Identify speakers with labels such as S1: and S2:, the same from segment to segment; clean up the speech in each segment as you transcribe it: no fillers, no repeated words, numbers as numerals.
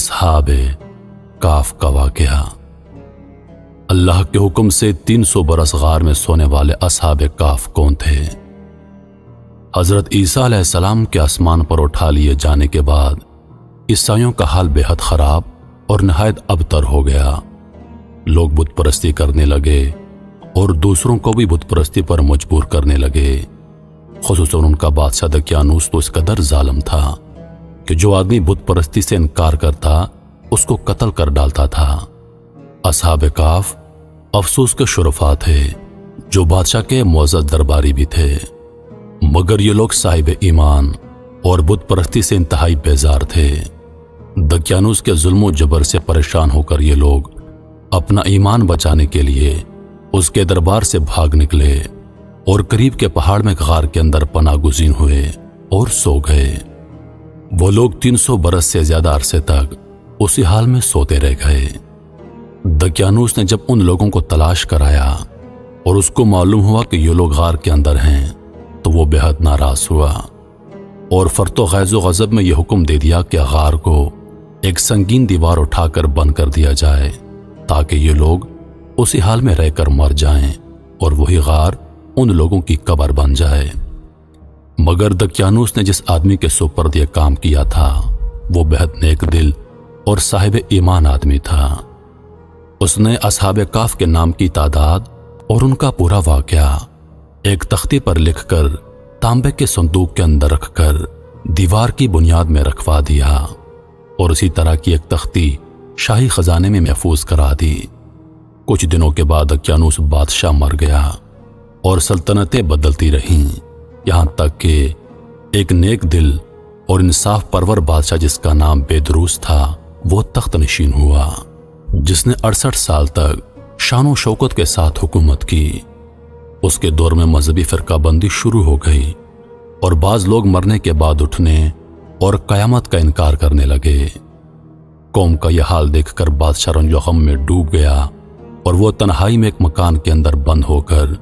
S1: اصحاب کاف کا واقعہ۔ اللہ کے حکم سے 300 برس غار میں سونے والے اصحاب کاف کون تھے؟ حضرت عیسیٰ علیہ السلام کے آسمان پر اٹھا لیے جانے کے بعد عیسائیوں کا حال بے حد خراب اور نہایت ابتر ہو گیا۔ لوگ بت پرستی کرنے لگے اور دوسروں کو بھی بت پرستی پر مجبور کرنے لگے۔ خصوصاً ان کا بادشاہ دقیانوس تو اس قدر ظالم تھا کہ جو آدمی بت پرستی سے انکار کرتا اس کو قتل کر ڈالتا تھا۔ اصحاب کاف افسوس کے شرفاء تھے جو بادشاہ کے معزز درباری بھی تھے، مگر یہ لوگ صاحب ایمان اور بت پرستی سے انتہائی بیزار تھے۔ دقیانوس کے ظلم و جبر سے پریشان ہو کر یہ لوگ اپنا ایمان بچانے کے لیے اس کے دربار سے بھاگ نکلے اور قریب کے پہاڑ میں غار کے اندر پناہ گزین ہوئے اور سو گئے۔ وہ لوگ 300 برس سے زیادہ عرصے تک اسی حال میں سوتے رہ گئے۔ دقیانوس نے جب ان لوگوں کو تلاش کرایا اور اس کو معلوم ہوا کہ یہ لوگ غار کے اندر ہیں تو وہ بے حد ناراض ہوا اور فرط و غیظ و غضب میں یہ حکم دے دیا کہ غار کو ایک سنگین دیوار اٹھا کر بند کر دیا جائے تاکہ یہ لوگ اسی حال میں رہ کر مر جائیں اور وہی غار ان لوگوں کی قبر بن جائے۔ مگر دقیانوس نے جس آدمی کے سپرد یہ کام کیا تھا وہ بے حد نیک دل اور صاحب ایمان آدمی تھا۔ اس نے اصحاب کاف کے نام کی تعداد اور ان کا پورا واقعہ ایک تختی پر لکھ کر تانبے کے صندوق کے اندر رکھ کر دیوار کی بنیاد میں رکھوا دیا اور اسی طرح کی ایک تختی شاہی خزانے میں محفوظ کرا دی۔ کچھ دنوں کے بعد دقیانوس بادشاہ مر گیا اور سلطنتیں بدلتی رہیں، یہاں تک کہ ایک نیک دل اور انصاف پرور بادشاہ جس کا نام بیدروس تھا وہ تخت نشین ہوا، جس نے 68 سال تک شان و شوکت کے ساتھ حکومت کی۔ اس کے دور میں مذہبی فرقہ بندی شروع ہو گئی اور بعض لوگ مرنے کے بعد اٹھنے اور قیامت کا انکار کرنے لگے۔ قوم کا یہ حال دیکھ کر بادشاہ رنج و غم میں ڈوب گیا اور وہ تنہائی میں ایک مکان کے اندر بند ہو کر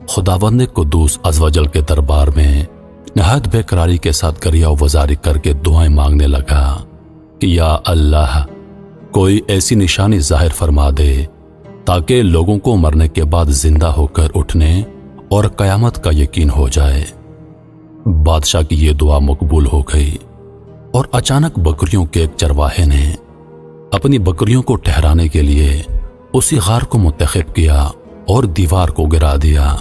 S1: خداوند قدوس عز و جل کے دربار میں نہایت بے قراری کے ساتھ گریہ و وزاری کر کے دعائیں مانگنے لگا کہ یا اللہ کوئی ایسی نشانی ظاہر فرما دے تاکہ لوگوں کو مرنے کے بعد زندہ ہو کر اٹھنے اور قیامت کا یقین ہو جائے۔ بادشاہ کی یہ دعا مقبول ہو گئی اور اچانک بکریوں کے ایک چرواہے نے اپنی بکریوں کو ٹھہرانے کے لیے اسی غار کو منتخب کیا اور دیوار کو گرا دیا۔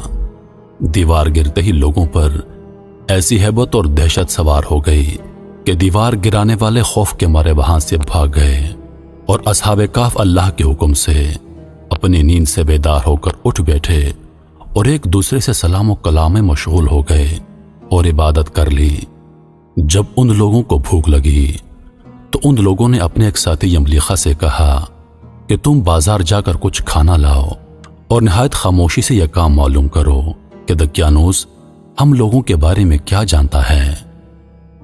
S1: دیوار گرتے ہی لوگوں پر ایسی ہیبت اور دہشت سوار ہو گئی کہ دیوار گرانے والے خوف کے مارے وہاں سے بھاگ گئے اور اصحاب کاف اللہ کے حکم سے اپنی نیند سے بیدار ہو کر اٹھ بیٹھے اور ایک دوسرے سے سلام و کلام میں مشغول ہو گئے اور عبادت کر لی۔ جب ان لوگوں کو بھوک لگی تو ان لوگوں نے اپنے ایک ساتھی یملیخا سے کہا کہ تم بازار جا کر کچھ کھانا لاؤ اور نہایت خاموشی سے یہ کام معلوم کرو کہ دقیانوس ہم لوگوں کے بارے میں کیا جانتا ہے۔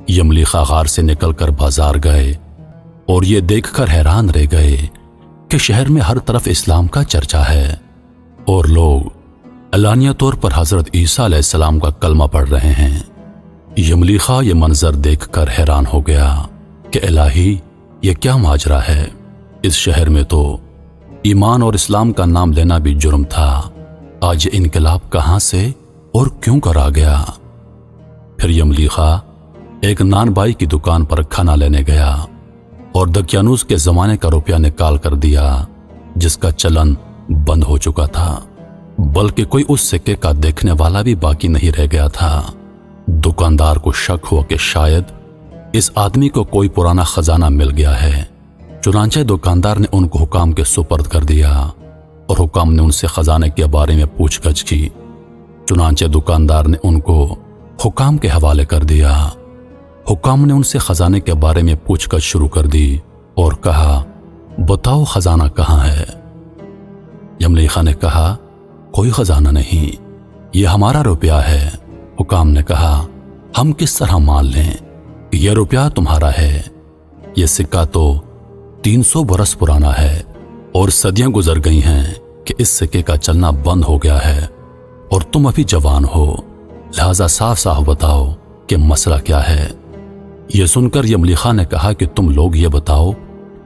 S1: یملیخا غار سے نکل کر بازار گئے اور یہ دیکھ کر حیران رہ گئے کہ شہر میں ہر طرف اسلام کا چرچا ہے اور لوگ علانیہ طور پر حضرت عیسیٰ علیہ السلام کا کلمہ پڑھ رہے ہیں۔ یملیخا یہ منظر دیکھ کر حیران ہو گیا کہ الہی یہ کیا ماجرا ہے، اس شہر میں تو ایمان اور اسلام کا نام لینا بھی جرم تھا، آج یہ انقلاب کہاں سے اور کیوں کرا گیا؟ پھر یملیخا ایک نان بائی کی دکان پر کھانا لینے گیا اور دقیانوس کے زمانے کا روپیہ نکال کر دیا جس کا چلن بند ہو چکا تھا، بلکہ کوئی اس سکے کا دیکھنے والا بھی باقی نہیں رہ گیا تھا۔ دکاندار کو شک ہوا کہ شاید اس آدمی کو کوئی پرانا خزانہ مل گیا ہے، چنانچہ دکاندار نے ان کو حکام کے سپرد کر دیا اور حکام نے ان سے خزانے کے بارے میں پوچھ گچھ کی۔ چنانچہ دکاندار نے ان کو حکام کے حوالے کر دیا۔ حکام نے ان سے خزانے کے بارے میں پوچھ گچھ شروع کر دی اور کہا بتاؤ خزانہ کہاں ہے؟ یملیخا نے کہا کوئی خزانہ نہیں، یہ ہمارا روپیہ ہے۔ حکام نے کہا ہم کس طرح مان لیں کہ یہ روپیہ تمہارا ہے؟ یہ سکہ تو 300 برس پرانا ہے اور صدیاں گزر گئی ہیں کہ اس سکے کا چلنا بند ہو گیا ہے اور تم ابھی جوان ہو، لہذا صاف صاف بتاؤ کہ مسئلہ کیا ہے۔ یہ سن کر یملیخا نے کہا کہ تم لوگ یہ بتاؤ